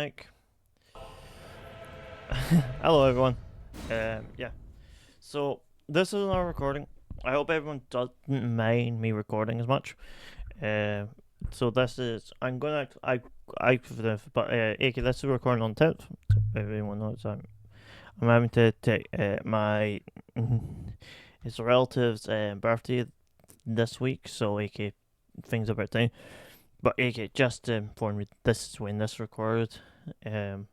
Nick. Hello, everyone. Yeah. So this is another recording. I hope everyone doesn't mind me recording as much. Um. So this is but AK, this is recording on 10th. So everyone knows I'm having to take my his relative's birthday this week. So AK, things about time. But AK, just to inform you, this is when this recorded. Um.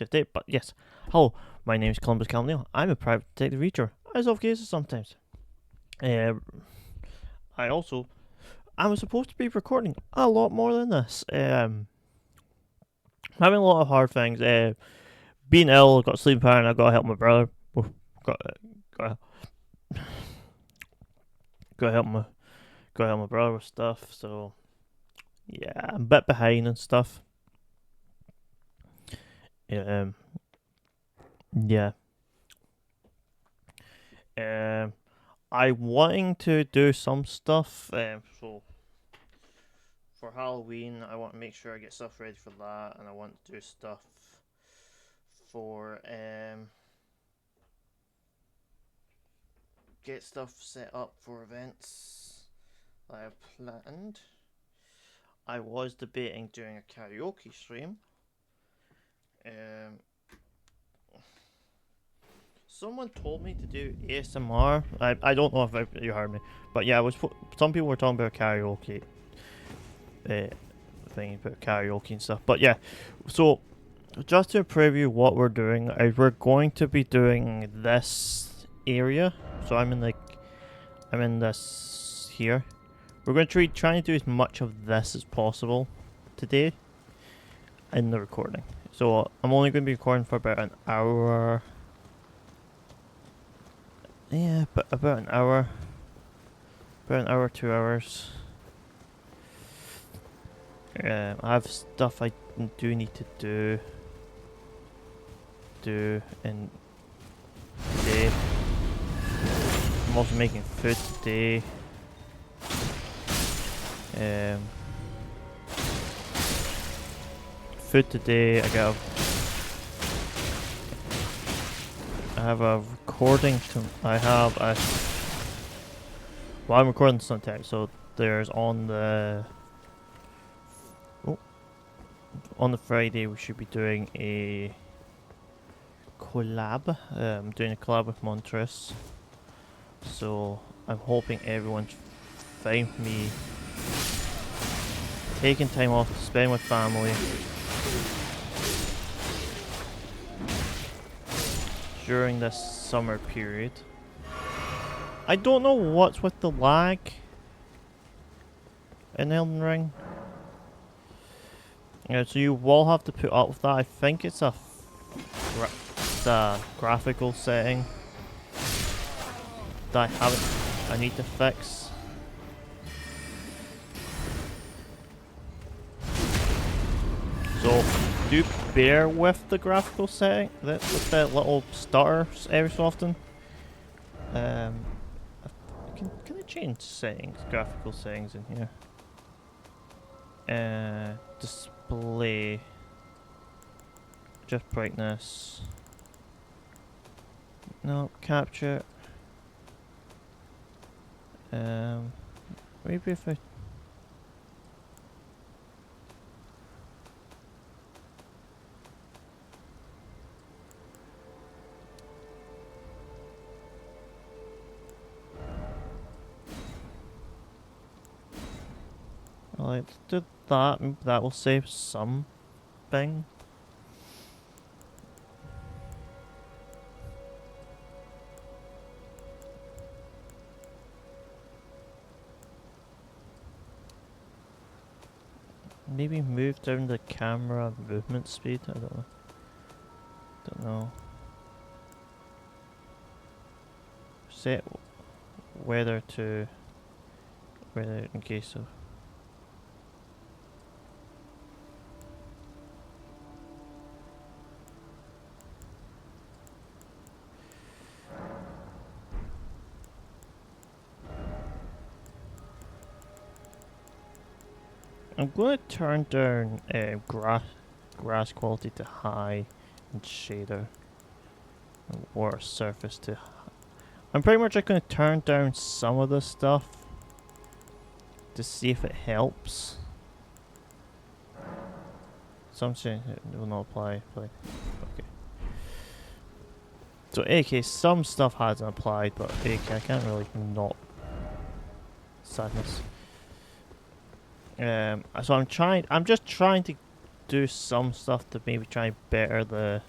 Date, but yes. Hello, my name is Columbus Calneal. I'm a private detective reader. I solve cases sometimes. Uh, I was supposed to be recording a lot more than this. Having a lot of hard things. Being ill, got sleep pattern. I got to help my brother. Got got got to help my brother with stuff. So yeah, I'm a bit behind and stuff. Um, yeah. Um, I wanting to do some stuff. So for Halloween, I want to make sure I get stuff ready for that, and I want to do stuff for get stuff set up for events that I have planned. I was debating doing a karaoke stream. Um, Someone told me to do ASMR. I don't know if you heard me, but yeah, some people were talking about karaoke. Uh, Thing about karaoke and stuff. But yeah, so just to preview what we're doing, we're going to be doing this area. So I'm in this here. We're going to try and do as much of this as possible today in the recording. So I'm only going to be recording for about an hour. Yeah, but about an hour. About an hour, 2 hours. I have stuff I do need to do in today. I'm also making food today. Food today. I have a recording. Well, I'm recording sometimes, so there's on the Friday we should be doing a collab. Doing a collab with Montress. So I'm hoping everyone's fine with me taking time off to spend with family during this summer period. I don't know what's with the lag in Elden Ring. Yeah, so you will have to put up with that. I think it's a graphical setting that I need to fix. So do bear with the graphical setting, with the little stutters every so often. Can I change settings, graphical settings in here? Display, just brightness. No, capture. Maybe if I. Let's do that. Maybe that will save something. Maybe move down the camera movement speed. I don't know. Don't know. Set whether in case of. I'm going to turn down graph. Grass quality to high, and shader. And water surface to high. I'm pretty much just going to turn down some of this stuff to see if it helps. Some saying it will not apply. Okay. So AK, some stuff hasn't applied, but AK, I can't really not. Sadness. So I'm just trying to do some stuff to maybe try and better the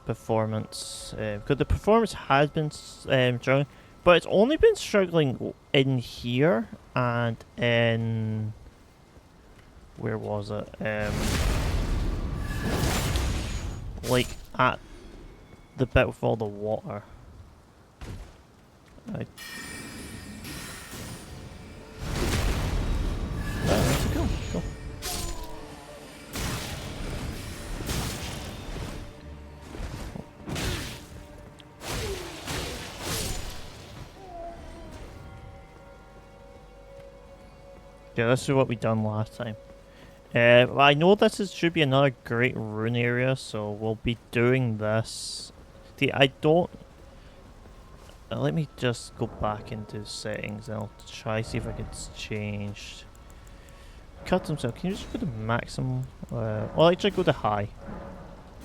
performance. Because the performance has been struggling, but it's only been struggling in here and in... Where was it? Like at the bit with all the water. Go. Yeah, this is what we done last time. Well, I know should be another great rune area, so we'll be doing this. See, I don't... let me just go back into settings and I'll try see if I can change... Custom cell, can you just go to maximum? Well, actually go to high.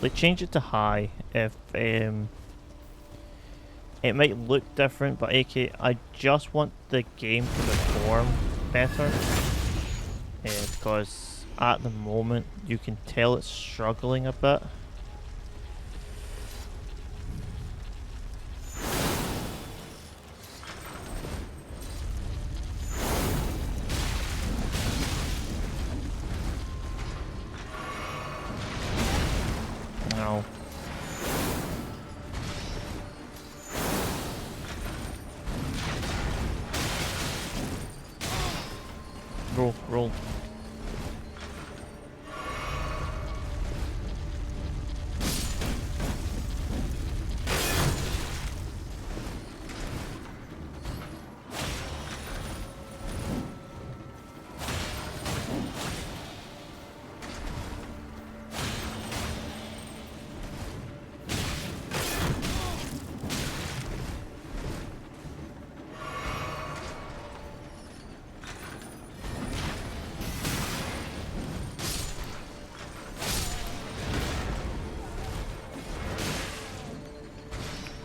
Like, change it to high if... it might look different, but AK, I just want the game to perform better. Because at the moment you can tell it's struggling a bit. No. Roll.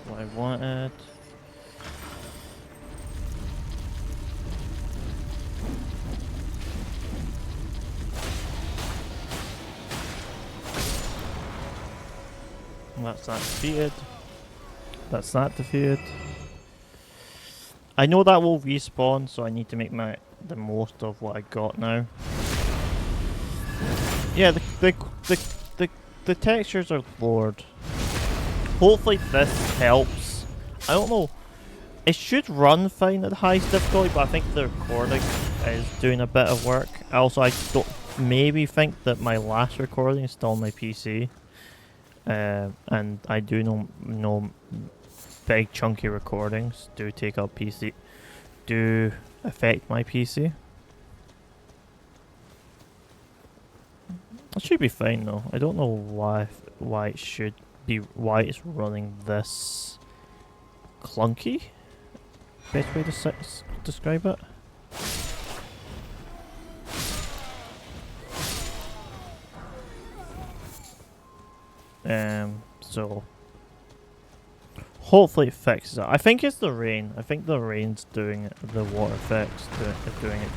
What I wanted. That's that defeated. That's that defeated. I know that will respawn, so I need to make the most of what I got now. Yeah, the textures are lowered. Hopefully this helps. I don't know. It should run fine at the highest difficulty, but I think the recording is doing a bit of work. Also, I don't maybe think that my last recording is still on my PC. And I do know big chunky recordings do take up PC, do affect my PC. It should be fine though. I don't know why it should be, why it's running this clunky. Best way to describe it. So hopefully it fixes it. I think it's the rain. I think the rain's doing it, the water effects doing it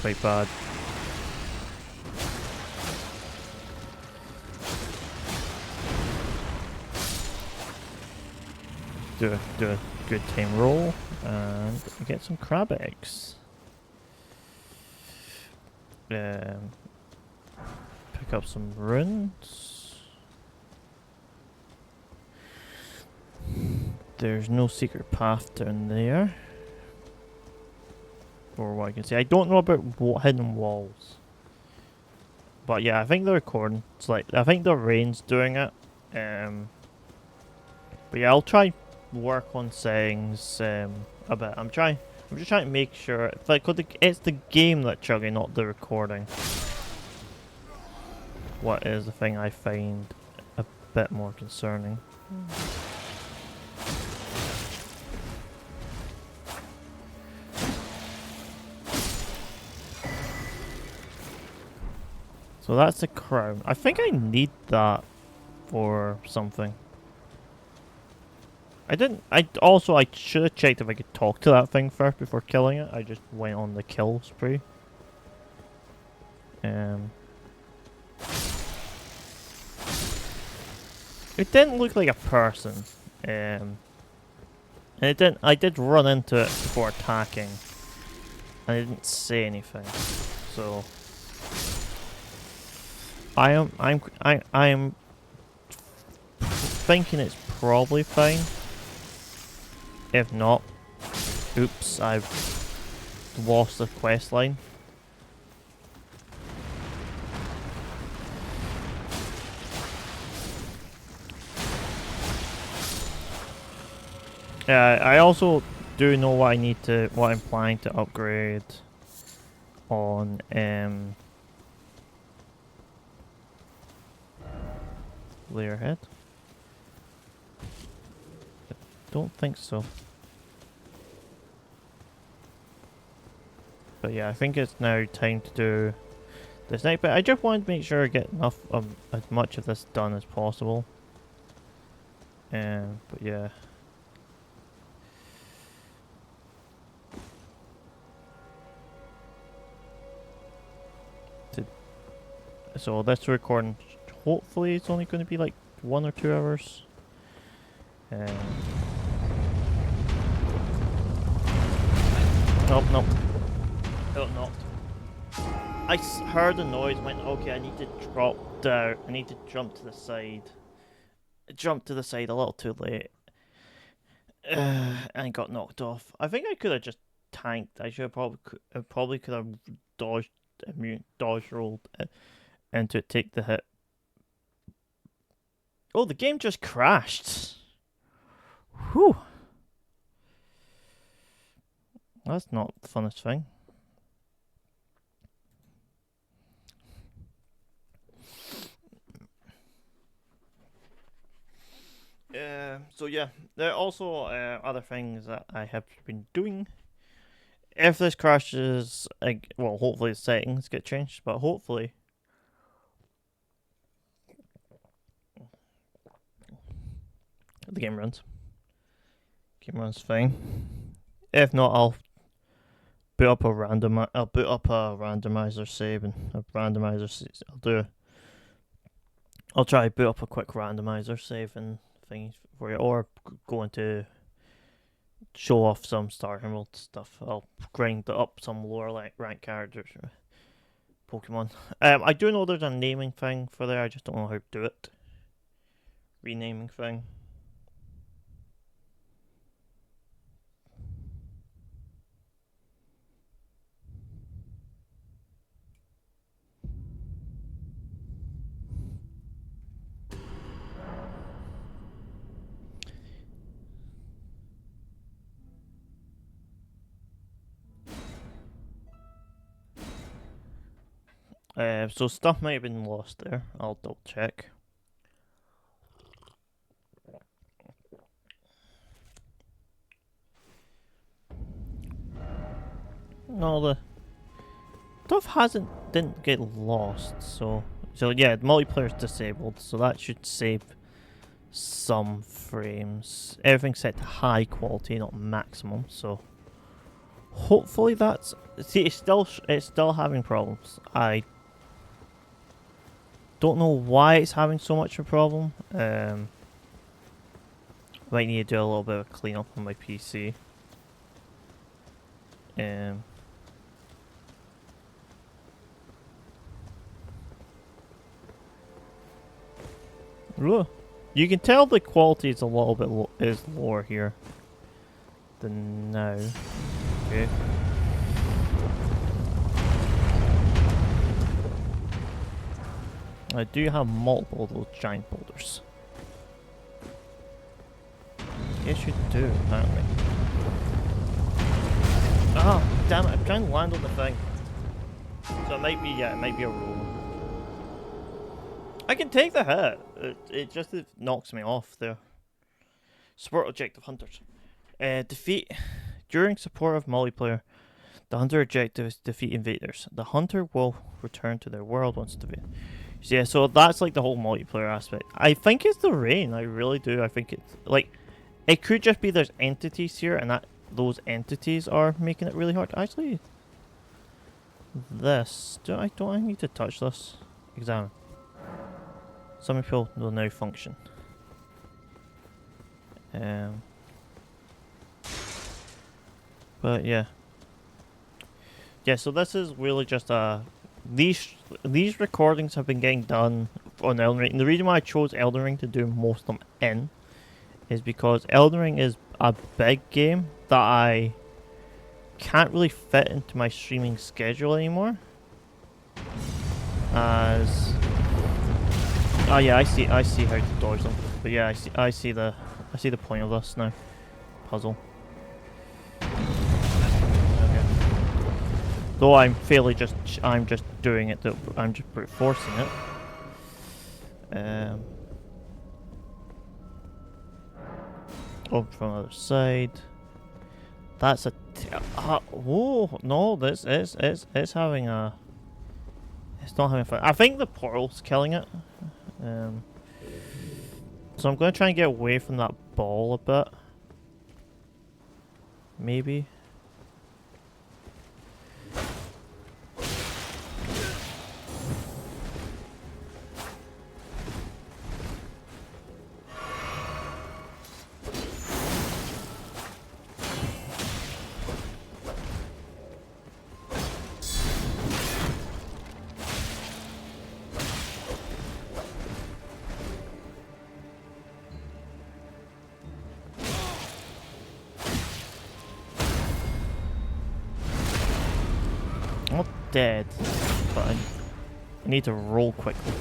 quite bad. Do a good time roll and get some crab eggs. Pick up some runes. There's no secret path down there. Or what I can see. I don't know about hidden walls. But yeah, I think the recording, it's like, I think the rain's doing it. But yeah, I'll try work on settings a bit. I'm just trying to make sure, like, it's the game that's chugging, not the recording. what is the thing I find a bit more concerning. So that's the crown. I think I need that for something. I should have checked if I could talk to that thing first before killing it. I just went on the kill spree. It didn't look like a person. And I did run into it before attacking. And it didn't say anything. So I am thinking it's probably fine. If not, oops, I've lost the quest line. I also do know what I'm planning to upgrade on Lairhead. Don't think so. But yeah, I think it's now time to do this next bit. I just wanted to make sure I get enough as much of this done as possible. But yeah. So this recording, hopefully it's only going to be like 1 or 2 hours. Nope, nope. Oh, not. I heard the noise, went, okay, I need to drop down. I need to jump to the side. I jumped to the side a little too late. And got knocked off. I think I could have just tanked. I should have probably could have dodge rolled into it, take the hit. Oh, the game just crashed. Whew. That's not the funnest thing. So yeah, there are also other things that I have been doing. If this crashes, well, hopefully the settings get changed, but hopefully the game runs. Game runs fine. If not, I'll boot up a randomizer save and a randomizer. I'll try to boot up a quick randomizer save and things for you, or go into show off some Star Emerald stuff. I'll grind up some lower rank characters, Pokemon. I do know there's a naming thing for there. I just don't know how to do it. Renaming thing. So stuff might have been lost there. I'll double check. No, the stuff didn't get lost. So yeah, multiplayer's disabled. So that should save some frames. Everything's set to high quality, not maximum. So hopefully that's. See, it's still having problems. I don't know why it's having so much of a problem. Might need to do a little bit of cleanup on my PC. You can tell the quality is a little bit lower here than now. Okay. I do have multiple of those giant boulders. Yes, you do, apparently. Ah, oh, damn it! I'm trying to land on the thing. So it might be a roll. I can take the hit. It knocks me off there. Support objective hunters. Defeat during supportive multiplayer. The hunter objective is defeat invaders. The hunter will return to their world once defeated. So yeah, so that's like the whole multiplayer aspect. I think it's the rain. I really do. I think it's like it could just be there's entities here, and that those entities are making it really hard. Actually, this don't I need to touch this? Examine. Some people will now function. But yeah. Yeah, so this is really just these recordings have been getting done on Elden Ring. And the reason why I chose Elden Ring to do most of them in is because Elden Ring is a big game that I can't really fit into my streaming schedule anymore. As oh yeah, I see how to dodge them. But yeah, I see the point of this now. Puzzle. Though I'm just doing it. I'm just brute forcing it. Open from the other side. That's a. Oh no! This is having a. It's not having fun. I think the portal's killing it. So I'm going to try and get away from that ball a bit. Maybe. I'm not dead, but I need to roll quickly.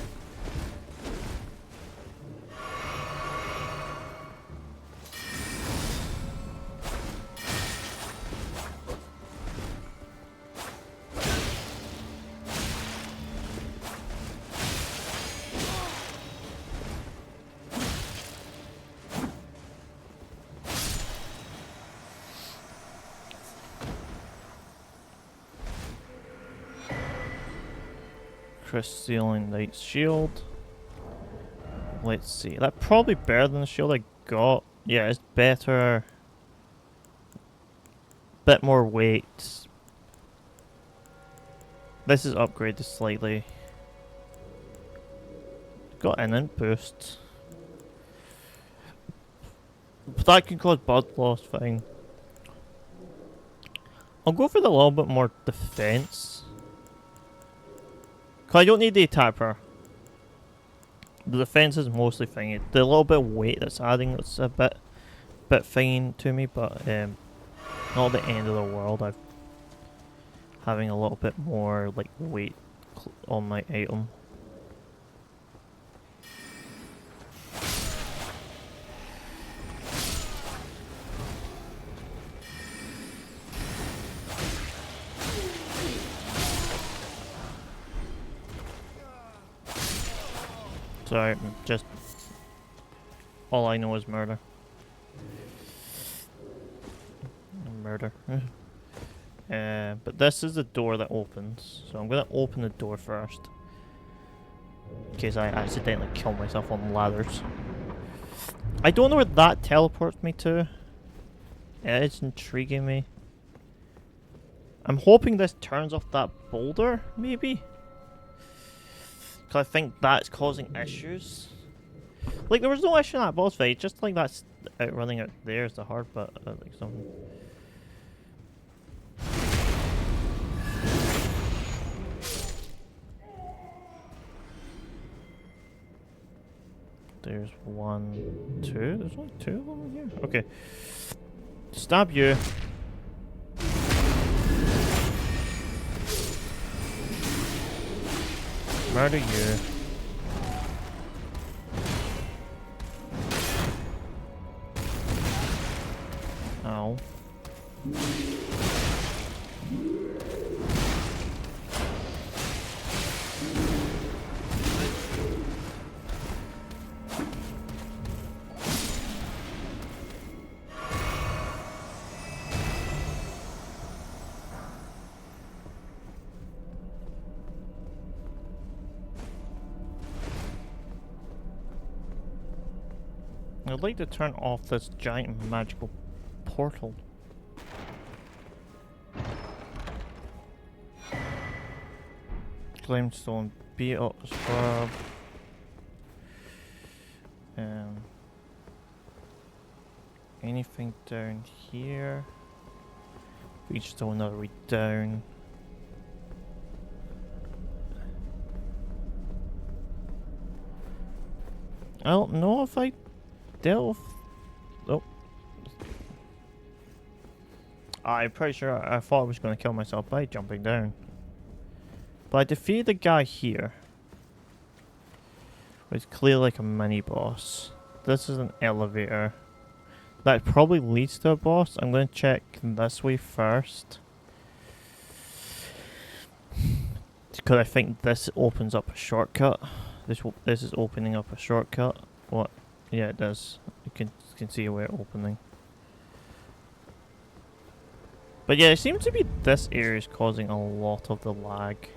Crystalline Light Shield. Let's see. That's probably better than the shield I got. Yeah, it's better. Bit more weight. This is upgraded slightly. Got an int boost. But that can cause blood loss, fine. I'll go for the little bit more defense. Cause I don't need the attack power. The defense is mostly fine. The little bit of weight that's adding that's a bit fine to me, but not the end of the world. I've having a little bit more like weight on my item. Sorry, just all I know is murder. Murder. But this is the door that opens, so I'm gonna open the door first, in case I accidentally kill myself on ladders. I don't know where that teleports me to. It's intriguing me. I'm hoping this turns off that boulder, maybe? Because I think that's causing issues. Like, there was no issue in that boss fight, just like that's running out there is the hard bit, like something. There's 1, 2. There's only 2 of them here. Okay. Stab you. Murder you. Ow. I'd like to turn off this giant magical portal. Limestone, beat up the scrub. Anything down here? Reach still another way down. I don't know if I dealt with... Oh. I'm pretty sure I thought I was going to kill myself by jumping down. But I defeated the guy here. It's clearly like a mini boss. This is an elevator. That probably leads to a boss. I'm going to check this way first. Because I think this opens up a shortcut. This is opening up a shortcut. What? Yeah, it does. You can see a way of opening. But yeah, it seems to be this area is causing a lot of the lag.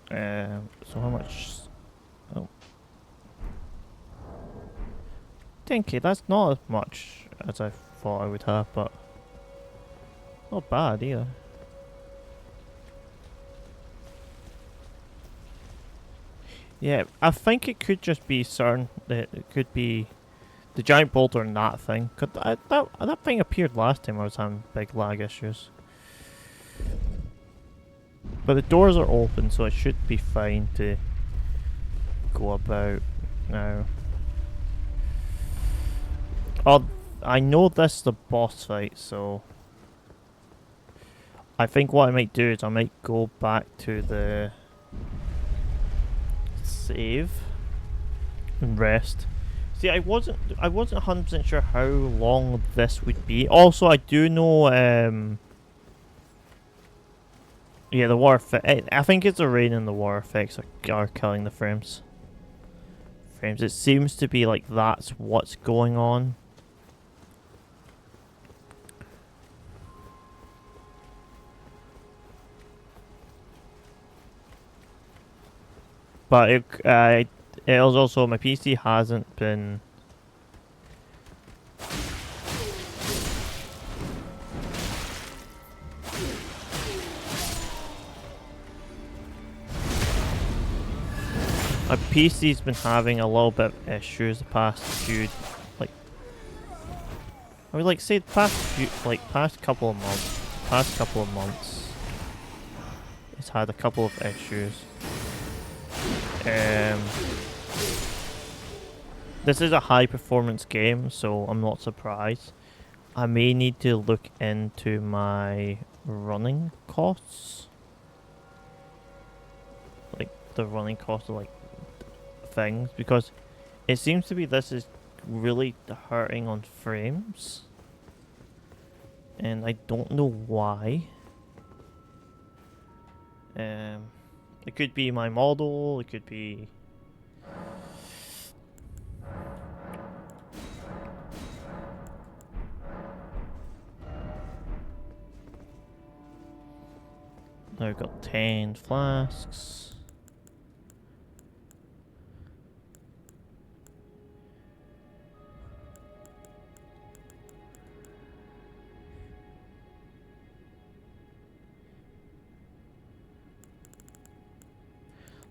So how much? Oh. 10k, that's not as much as I thought I would have, but not bad either. Yeah, I think it could just be certain that it could be the giant boulder and that thing. Cause that thing appeared last time I was having big lag issues. But the doors are open, so it should be fine to go about now. Oh, I know this is the boss fight, so I think what I might do is I might go back to the save and rest. See, I wasn't 100% sure how long this would be. Also, I do know yeah, the water effect. I think it's the rain and the water effects are killing the frames. It seems to be like that's what's going on. But it was also my PC hasn't been. My PC's been having a little bit of issues the past few, like, I would like say the past couple of months. It's had a couple of issues. This is a high performance game, so I'm not surprised. I may need to look into my running costs. Like the running cost of like things, because it seems to be this is really hurting on frames. And I don't know why. It could be my model, it could be... Now I've got 10 flasks.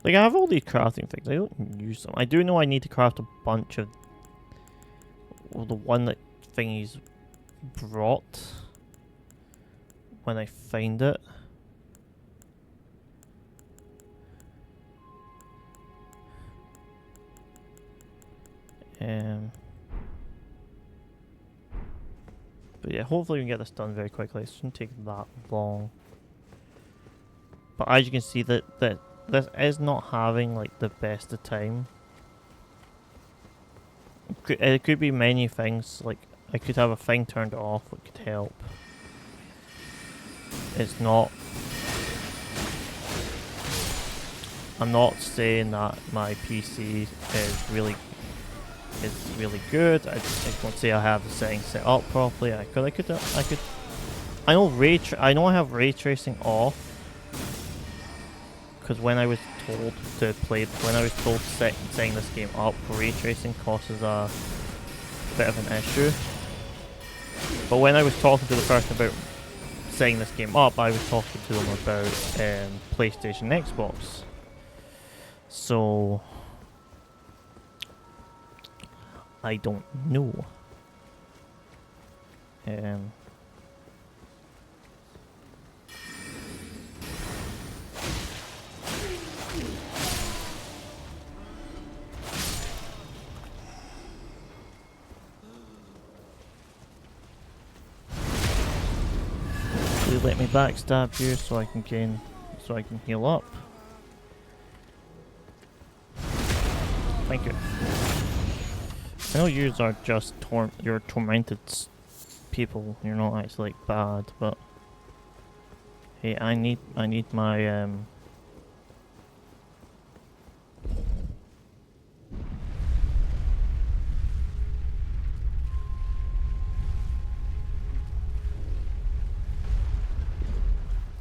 Like, I have all these crafting things. I don't use them. I do know I need to craft a bunch of... Well, the one that thingy's brought when I find it. But yeah, hopefully we can get this done very quickly. It shouldn't take that long. But as you can see, that this is not having like the best of time. It could be many things. Like I could have a thing turned off that could help. It's not. I'm not saying that my PC is really good. I won't say I have the settings set up properly. I know I have ray tracing off. because when I was told setting this game up, ray tracing causes a bit of an issue. But when I was talking to the person about setting this game up, I was talking to them about PlayStation, Xbox. So I don't know. Please let me backstab you so I can heal up. Thank you. I know yous are just you're tormented people. You're not actually like bad, but hey, I need my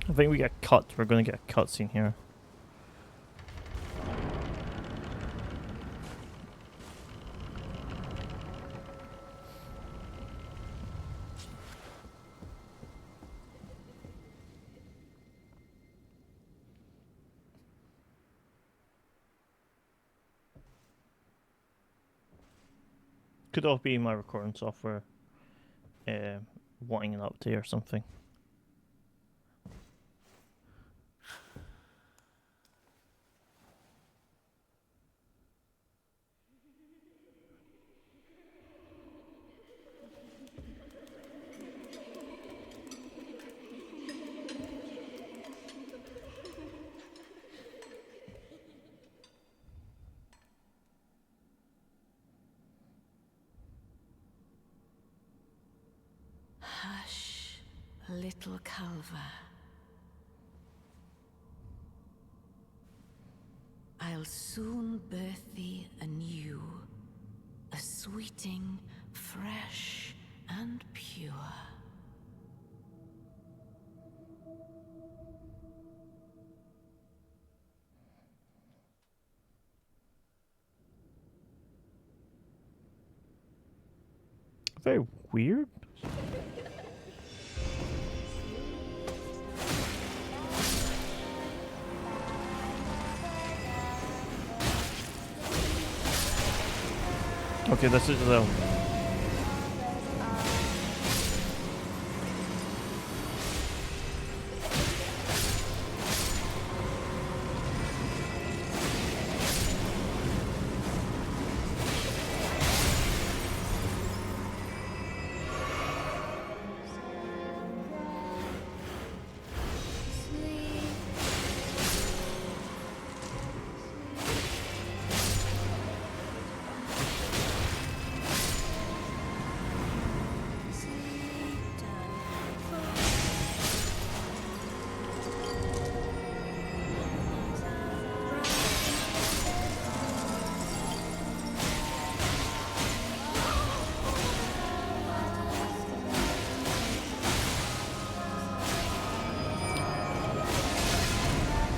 I think we get cut. We're gonna get a cutscene here. Could all be my recording software wanting an update or something. Hush, little Calva. I'll soon birth thee anew, a sweeting, fresh and pure. Very weird. Okay, this is the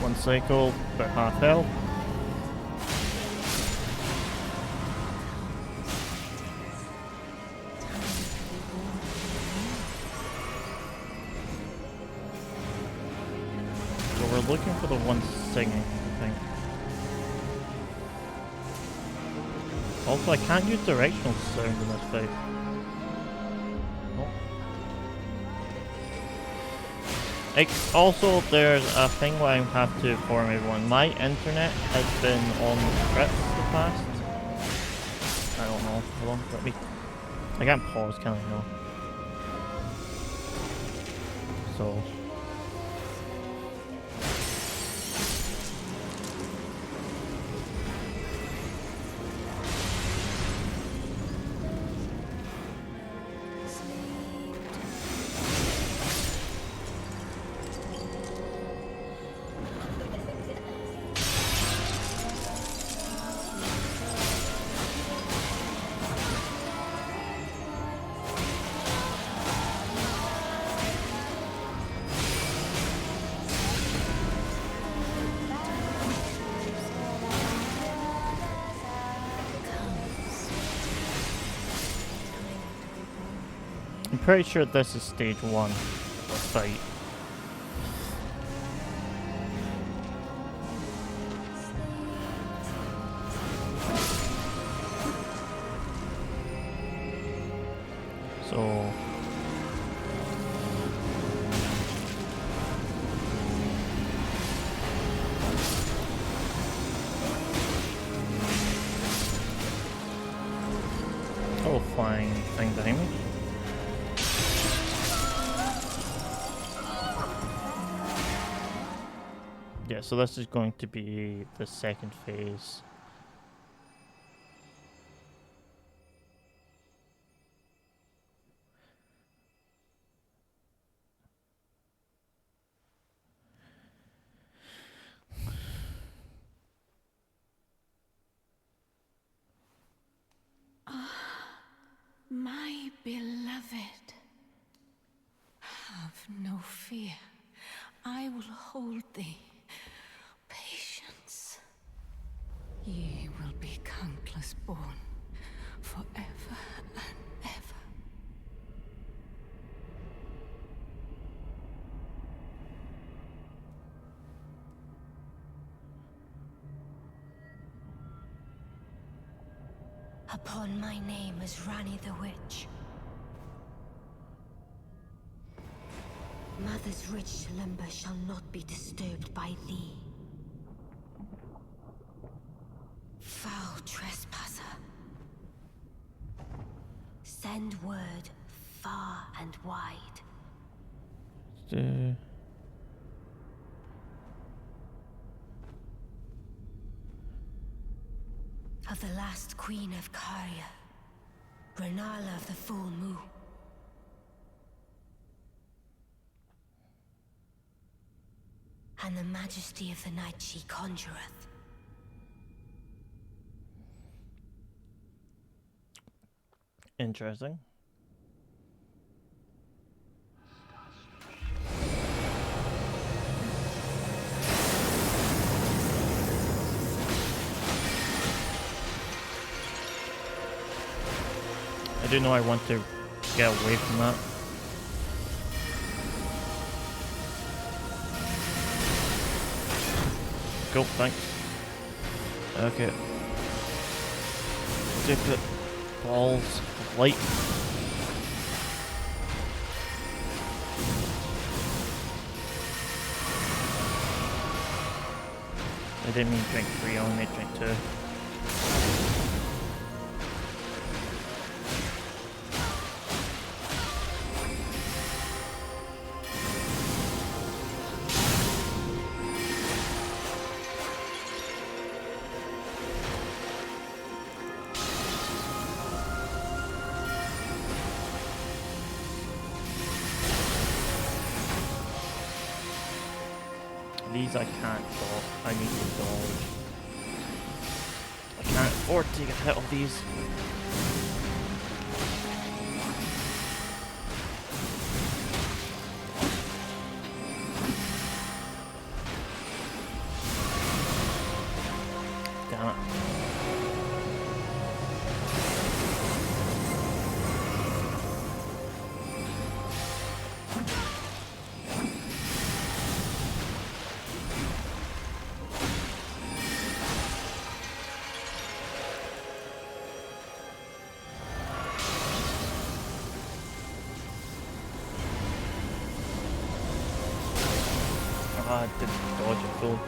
one cycle, about half health. So we're looking for the one singing, I think. Also, I can't use directional sound in this fight. Also, there's a thing where I have to inform everyone. My internet has been on trips the past. I don't know. Hold on, let me. I can't pause, can I? No. So. pretty sure this is stage 1 fight. So oh, flying thing behind me. Yeah, so this is going to be the second phase. My beloved, have no fear. I will hold thee. Patience. Ye will be countless born, forever and ever. Upon my name as Rani the Witch. Mother's rich limber shall not be disturbed by thee. Foul trespasser. Send word far and wide. Of the last queen of Karya, Renala of the full moon. And the majesty of the night she conjureth. Interesting. I do know I want to get away from that. Cool, thanks. Okay. Stupid balls of light. I didn't mean drink 3, I only made drink 2. These I can't dodge. I need to dodge. I can't afford to get hit of these. Damn it. I didn't dodge it full.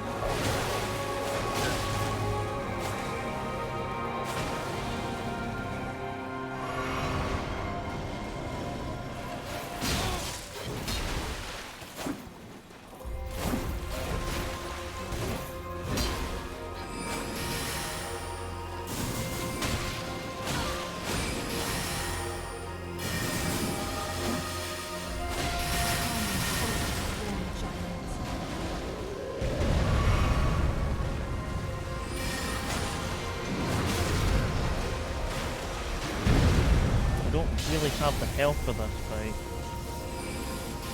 Really have the health for this fight.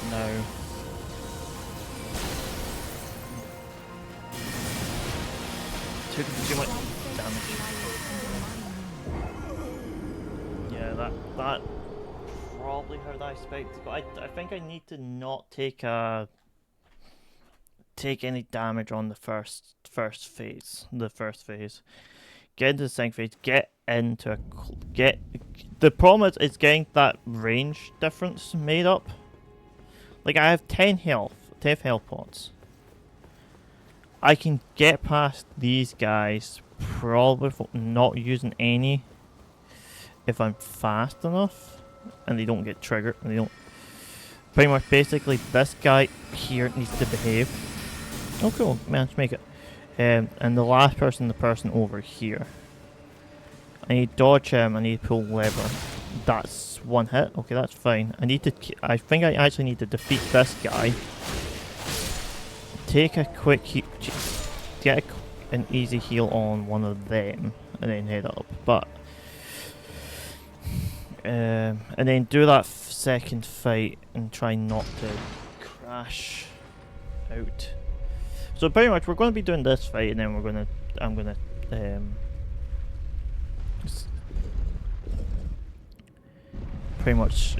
No. Took too much damage. Yeah, that probably how I expect to go. I think I need to not take any damage on the first phase. The first phase. Get into the second phase. Get into get. The problem is getting that range difference made up. Like I have 10 health points. I can get past these guys probably not using any if I'm fast enough and they don't get triggered. And they don't. Pretty much, basically, this guy here needs to behave. Oh, cool, managed to make it. And the last person, the person over here. I need to dodge him. I need to pull lever. That's one hit. Okay, that's fine. I think I actually need to defeat this guy. Take a quick get an easy heal on one of them, and then head up. But and then do that second fight and try not to crash out. So pretty much, we're going to be doing this fight, and then I'm gonna pretty much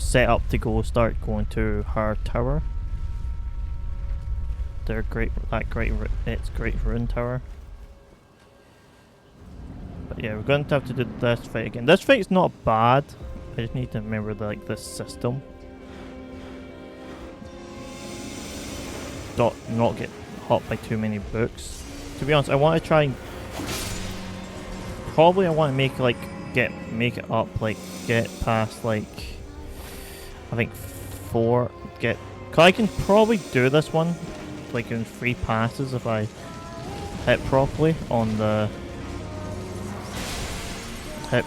set up to start going to her tower. It's great rune tower. But yeah, we're going to have to do this fight again. This fight's not bad. I just need to remember this system. Not get hot by too many books. To be honest, I want to try and probably I want to make it up, get past I think 4. Cause I can probably do this one in 3 passes if I hit properly on the hit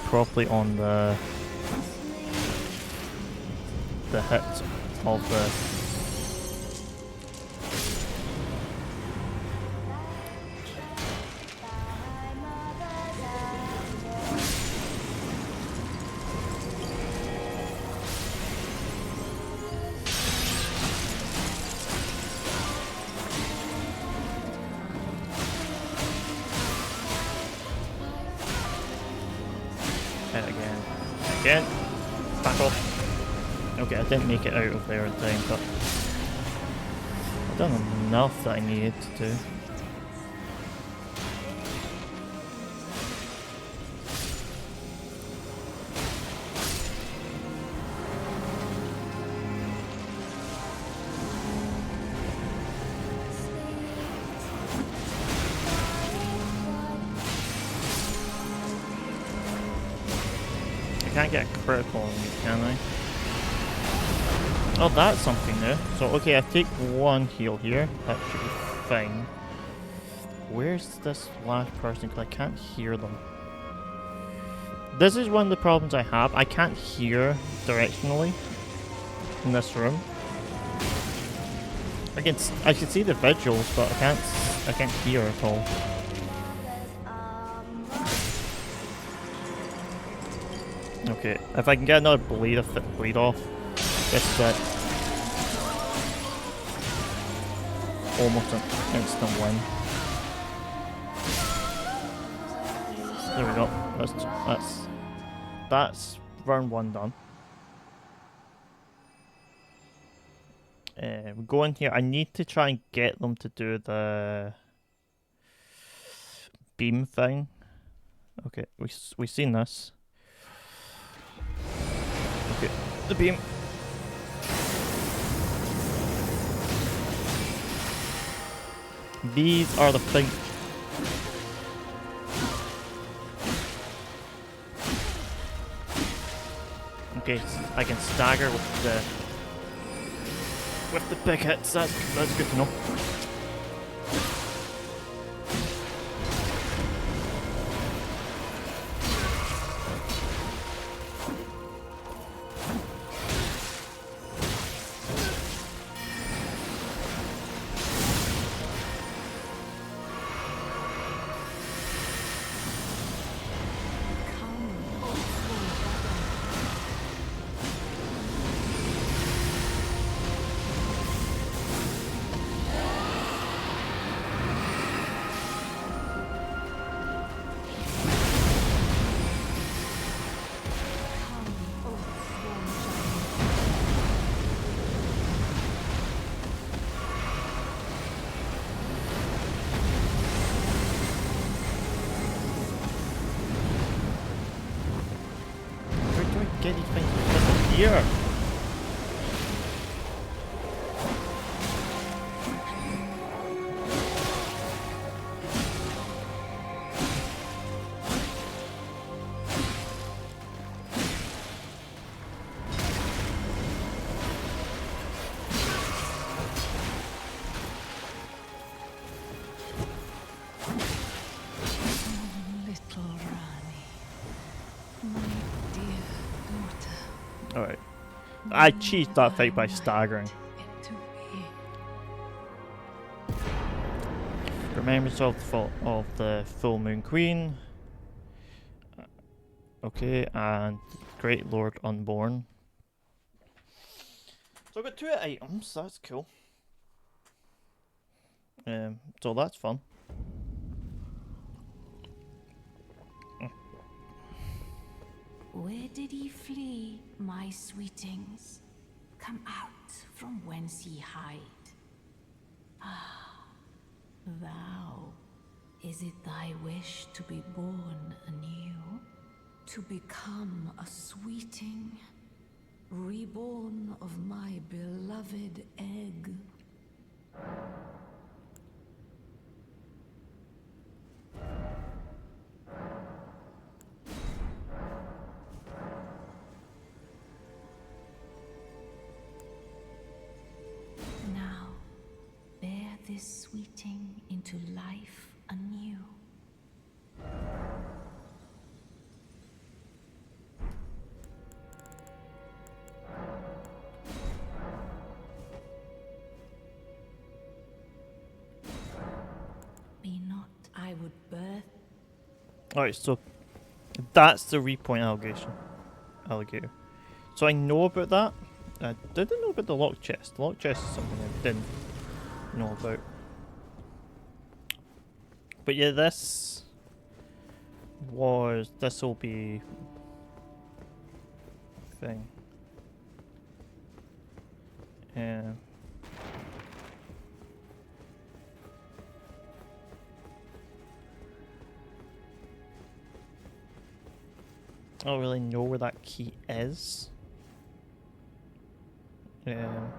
of the again. Back off. Okay, I didn't make it out of there in time, but I've done enough that I needed to do. Can't get a critical on me, can I? Oh, that's something new. So, okay, I take 1 heal here. That should be fine. Where's this last person? Because I can't hear them. This is one of the problems I have. I can't hear directionally in this room. I can see the visuals, but I can't hear at all. Okay, if I can get another bleed off, this is almost an instant win. There we go. That's round 1 done. We go in here. I need to try and get them to do the beam thing. Okay, we've seen this. Okay, the beam. These are the things. Okay, I can stagger with the big hits. That's good to know. here? Little Rani, my dear daughter. Alright. I cheated that fight by staggering. Into me. Remembrance of the full moon queen. Okay, and Great Lord Unborn. So I've got 2 items, that's cool. So that's fun. Where did ye flee, my sweetings? Come out from whence ye hide. Ah, thou. Is it thy wish to be born anew? To become a sweeting? Reborn of my beloved egg? Now, bear this sweeting into life anew. Be not I would birth. Alright, so that's the repoint alligator. So I know about that. I didn't know about the lock chest. The lock chest is something I didn't know about. But yeah, this will be thing. Yeah. I don't really know where that key is.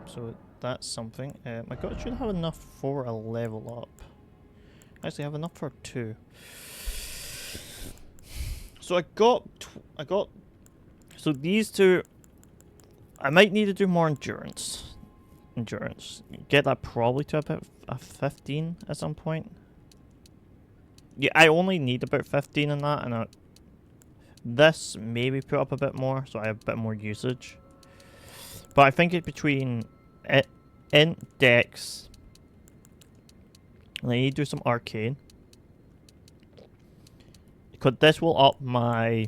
So that's something. I should have enough for a level up. Actually, I have enough for 2. So I got. So these 2. I might need to do more endurance. Get that probably to about a 15 at some point. Yeah, I only need about 15 in that, and this maybe put up a bit more, so I have a bit more usage. But I think it's between int, dex, and I need to do some arcane. Because this will up my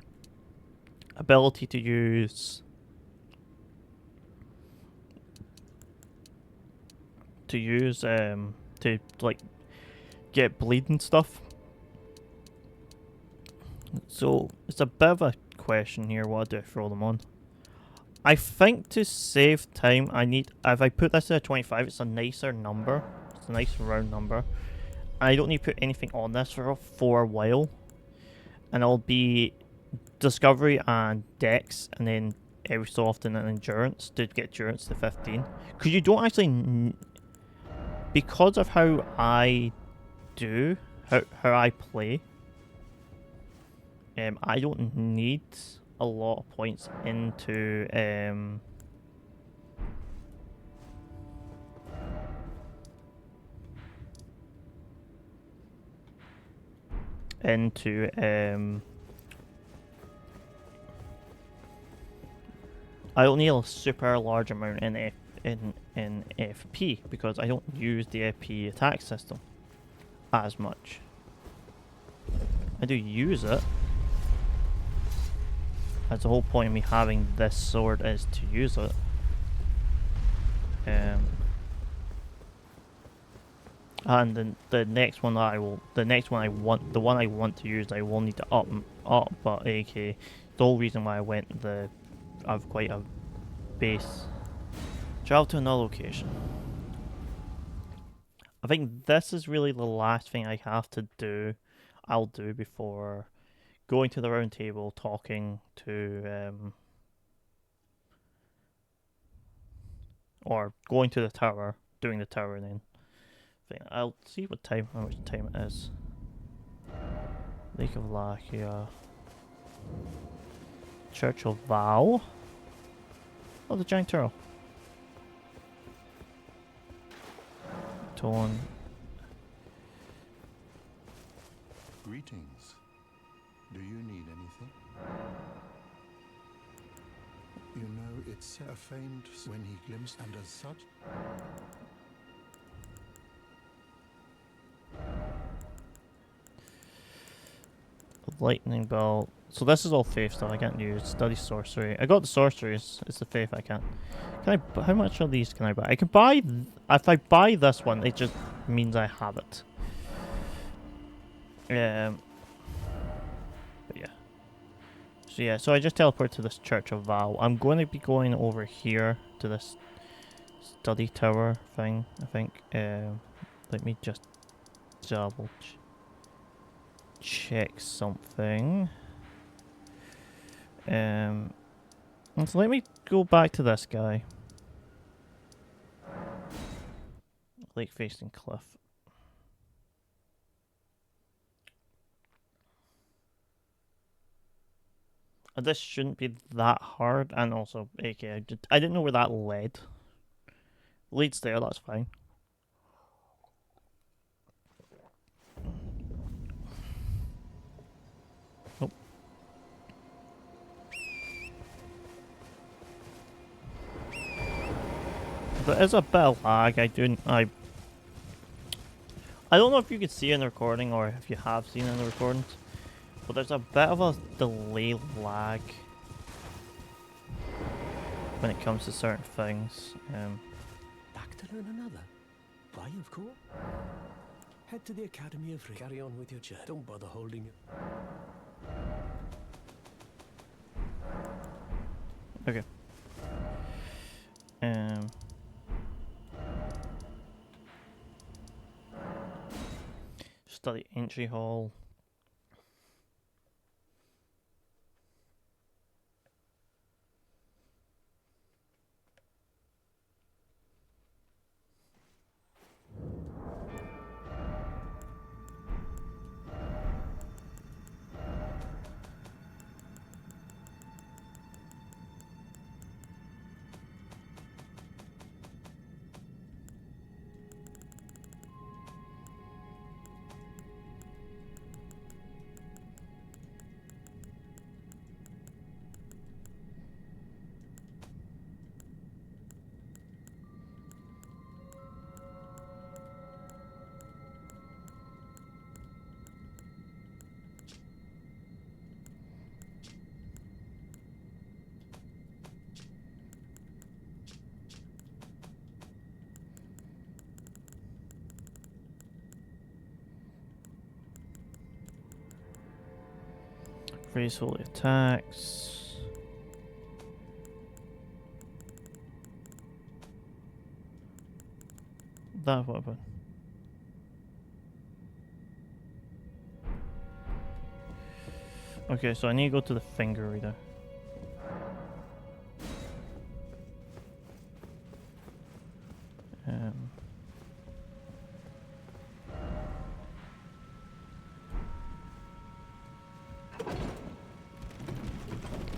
ability to use to like get bleed and stuff. So it's a bit of a question here. What do I throw them on? I think to save time, if I put this at 25, it's a nicer number. It's a nice round number. I don't need to put anything on this for a while. And it'll be discovery and dex, and then every so often an endurance to get endurance to 15. Because you don't actually, because of how I do, how I play, I don't need a lot of points into I don't need a super large amount in FP because I don't use the FP attack system as much. I do use it. That's the whole point of me having this sword, is to use it. And then the next one I want to use, I will need to up, but AK, the whole reason why I went I've quite a base. Travel to another location. I think this is really the last thing I have to do. I'll do before going to the round table, talking to or going to the tower, doing the tower, and then thing. I'll see what time, how much time it is. Lake of Lachia, Church of Vow. Oh, the giant turtle. Tone. Greetings. Do you need anything? You know, it's a faint when he glimpsed, and as such. Lightning bolt. So this is all faith stuff I can't use. Study sorcery. I got the sorceries. It's the faith I can't. Can I? How much of these can I buy? I can buy. If I buy this one, it just means I have it. But yeah. So yeah. So I just teleport to this Church of Vow. I'm going to be going over here to this study tower thing. I think. Let me just double check something. So let me go back to this guy. Lake facing cliff. This shouldn't be that hard, and also, AK, I didn't know where that led. Leads there, that's fine. Nope. There is a bit of lag. I don't know if you could see in the recording or if you have seen in the recordings, but there's a bit of a delay lag when it comes to certain things. Back to learn another? Why, of course. Head to the Academy of Ring. Carry on with your journey. Don't bother holding it. Okay. Study entry hall. Freeze holy attacks. That weapon. Okay, so I need to go to the finger reader.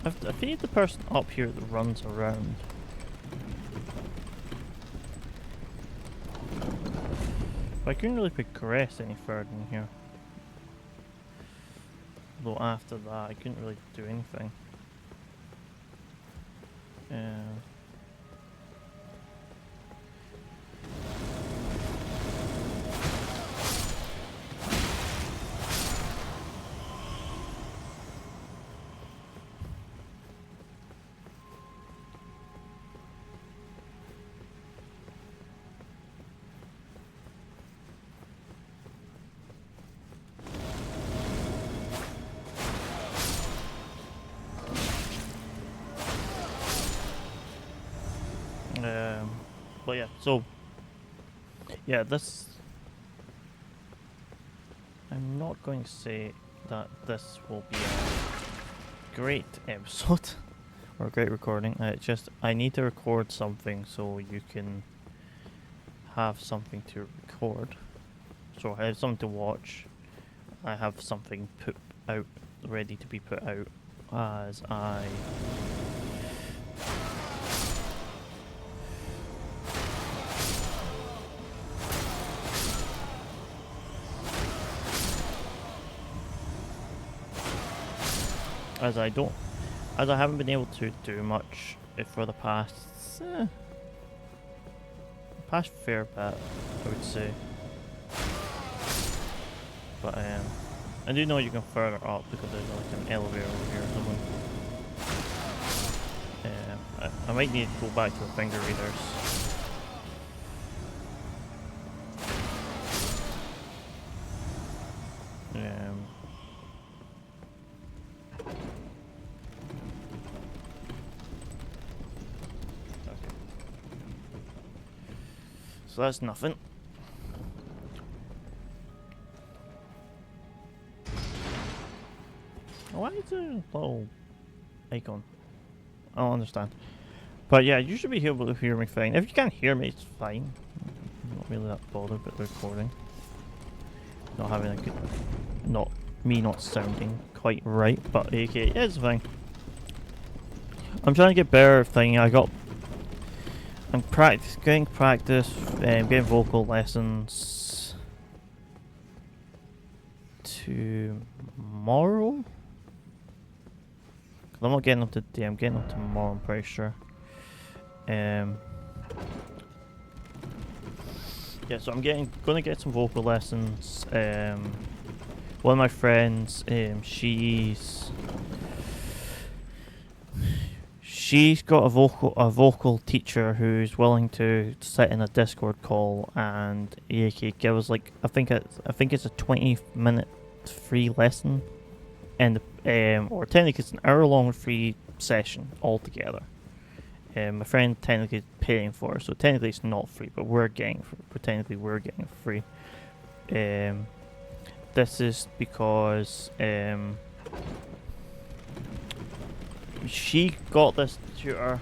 I feed the person up here that runs around. But I couldn't really progress any further in here. Though after that, I couldn't really do anything. But yeah, so yeah, this I'm not going to say that this will be a great episode or a great recording. It's just I need to record something so you can have something to record. So I have something to watch. I have something put out, ready to be put out as I haven't been able to do much for the past fair bit, I would say. But I do know you can further up because there's like an elevator over here or something. I might need to go back to the finger readers. So that's nothing. Why is there a little icon? I don't understand. But yeah, you should be able to hear me fine. If you can't hear me, it's fine. I'm not really that bothered about the recording. Not having a good... not sounding quite right, but okay, it's fine. I'm trying to get better thing. I'm getting practice, getting vocal lessons tomorrow. I'm not getting them today. I'm getting them tomorrow. I'm pretty sure. Yeah, so I'm gonna get some vocal lessons. One of my friends, she's got a vocal teacher who's willing to sit in a Discord call and give us like I think it's a 20-minute free lesson, and or technically it's an hour-long free session altogether. My friend technically is paying for it, so technically it's not free, but we're getting it free. This is because she got this tutor.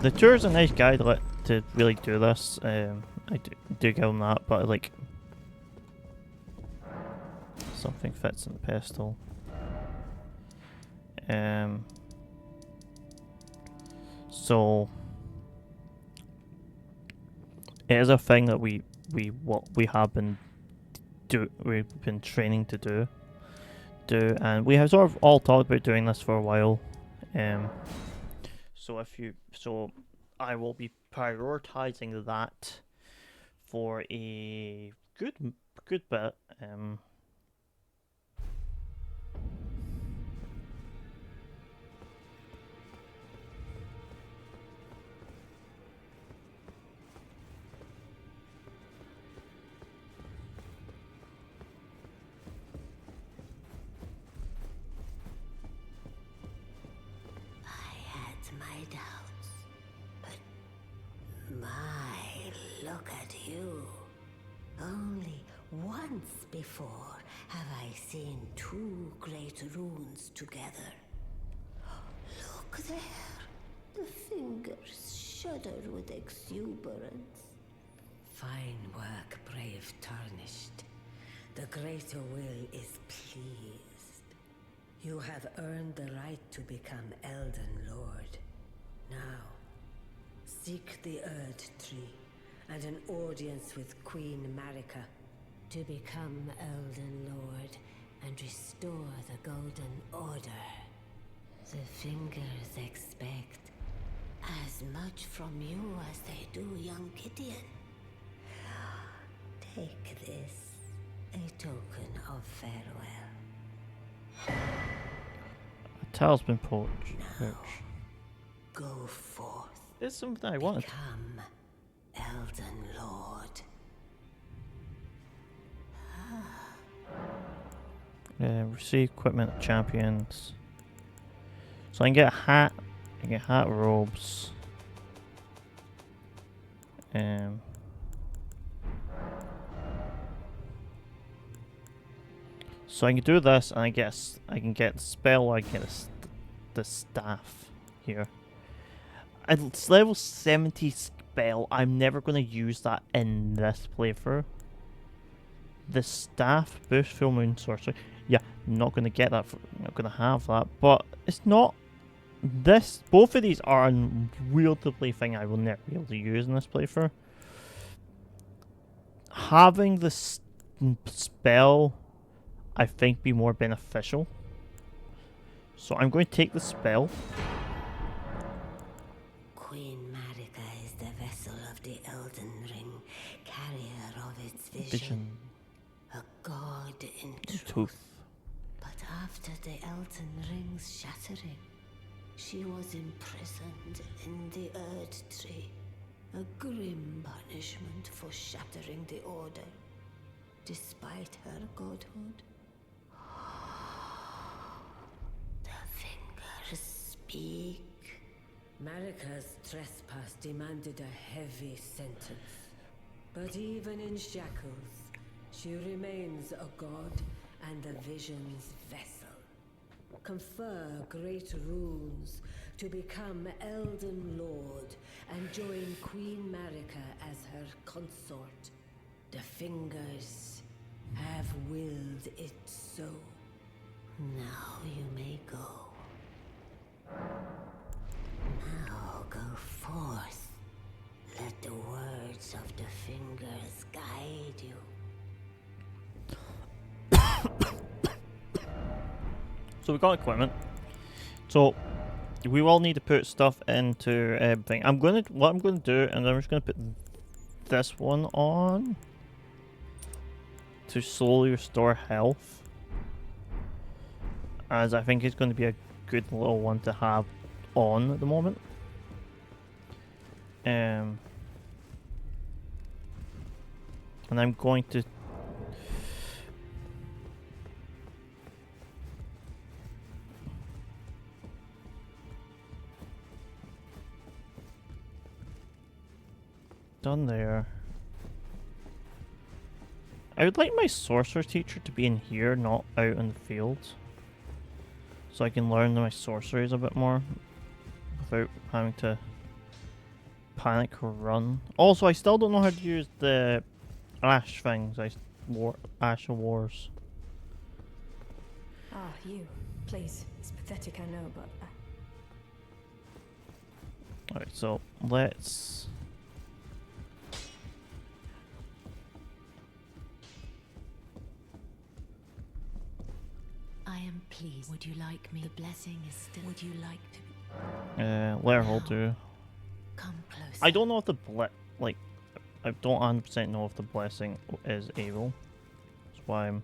The tutor's a nice guy to really do this. I do give him that, but like something fits in the pedestal. So it is a thing that we've been training to do, and we have sort of all talked about doing this for a while. So I will be prioritizing that for a good bit. My doubts, but look at you. Only once before have I seen two great runes together. Look there. The fingers shudder with exuberance. Fine work, brave Tarnished. The greater will is pleased. You have earned the right to become Elden Lord. Now, seek the Erd Tree and an audience with Queen Marika to become Elden Lord and restore the Golden Order. The fingers expect as much from you as they do young Gideon. Take this, a token of farewell. A towel's been poached. Go forth. It's something I wanted. Become Elden Lord. Receive equipment of champions. So I can get a hat. I can get hat robes. So I can do this, and I can get the spell. I get the staff here. It's level 70 spell. I'm never going to use that in this playthrough. The staff boost full moon sorcery. Yeah, not going to get that. Not going to have that. But it's not. Both of these are a weirdly thing I will never be able to use in this playthrough. Having the spell, I think, be more beneficial. So I'm going to take the spell. Queen Marika is the vessel of the Elden Ring, carrier of its vision. A god in truth. But after the Elden Ring's shattering, she was imprisoned in the Earth Tree. A grim punishment for shattering the Order, despite her godhood. The fingers speak. Marika's trespass demanded a heavy sentence. But even in shackles, she remains a god and the vision's vessel. Confer great runes to become Elden Lord and join Queen Marika as her consort. The fingers have willed it so. Now you may go. Now go forth. Let the words of the fingers guide you. So we got equipment. So we will need to put stuff into everything. What I'm gonna do, and I'm just gonna put this one on to slowly restore health, as I think it's going to be a good little one to have on at the moment. And I'm going to done there. I would like my sorcerer teacher to be in here, not out in the field, so I can learn my sorceries a bit more without having to panic run. Also, I still don't know how to use the ash things. Ash of Wars. Ah, you. Please. It's pathetic, I know, but... Alright, so let's... I am pleased. Would you like me? The blessing is still... Would you like to... let her hold do. Come closer. I don't know if the I don't 100% know if the blessing is able. That's why I'm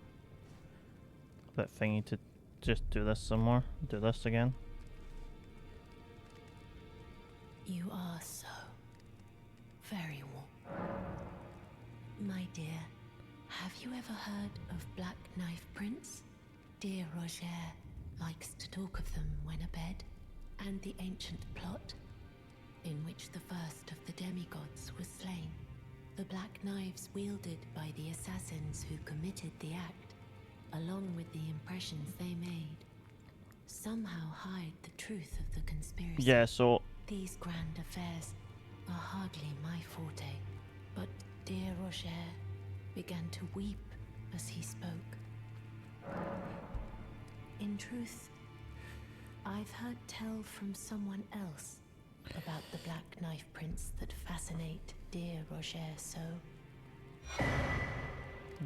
a bit thingy to just do this some more. Do this again. You are so very warm. My dear, have you ever heard of Black Knife Prince? Dear Roger likes to talk of them when abed, and the ancient plot in which the first of the demigods was slain. The black knives wielded by the assassins who committed the act, along with the impressions they made, somehow hide the truth of the conspiracy. Yeah, so... These grand affairs are hardly my forte, but dear Roger began to weep as he spoke. In truth, I've heard tell from someone else about the Black Knife Prince that fascinate dear Roger so.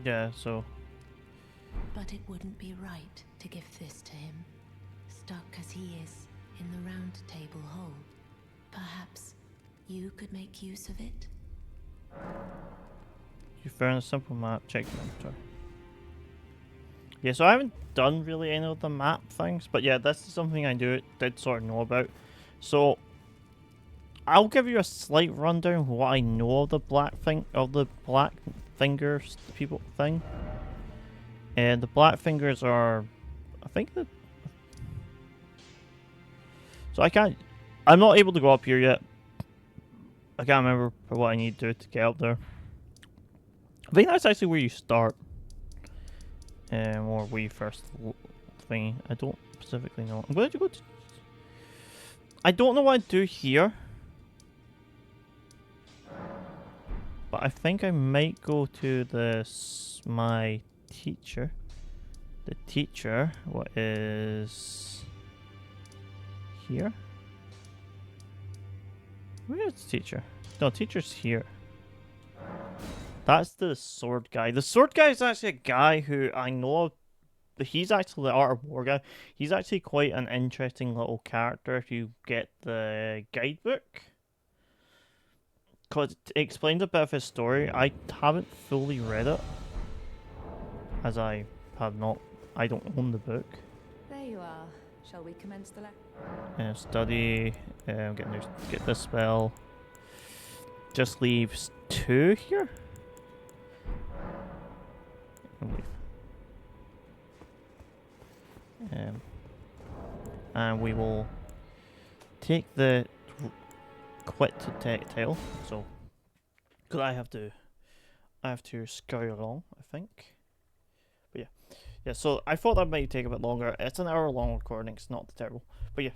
Yeah, so... But it wouldn't be right to give this to him, stuck as he is in the round table hole. Perhaps you could make use of it? You found a simple map, check the inventory. Yeah, so I haven't done really any of the map things, but yeah, this is something I did sort of know about. So I'll give you a slight rundown of what I know of the black fingers people thing. And the black fingers are, I think that. So I'm not able to go up here yet. I can't remember what I need to do to get up there. I think that's actually where you start. or we first thingy. I don't specifically know. I'm going to go to... I don't know what I do here. But I think I might go to this, my teacher. The teacher, what is here? Where is the teacher? No, teacher's here. That's the sword guy. The sword guy is actually a guy who I know. He's actually the Art of War guy. He's actually quite an interesting little character if you get the guidebook. Because it explains a bit of his story. I haven't fully read it. As I have not. I don't own the book. There you are. Shall we commence the lecture? Study. Get this spell. Just leaves 2 here. And leave. And we will take the quit tail. So, because I have to scurry along, I think. But yeah. So I thought that might take a bit longer. It's an hour-long recording. It's not terrible. But yeah,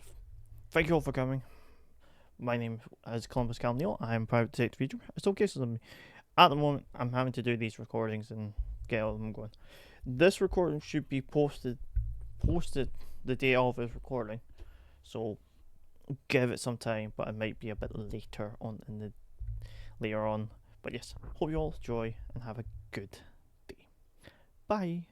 thank you all for coming. My name is Columbus Calneal. I am private detective feature. It's okay to me. At the moment, I'm having to do these recordings and get all of them going. This recording should be posted the day of his recording, so give it some time. But it might be a bit later on later on. But yes, hope you all enjoy and have a good day. Bye.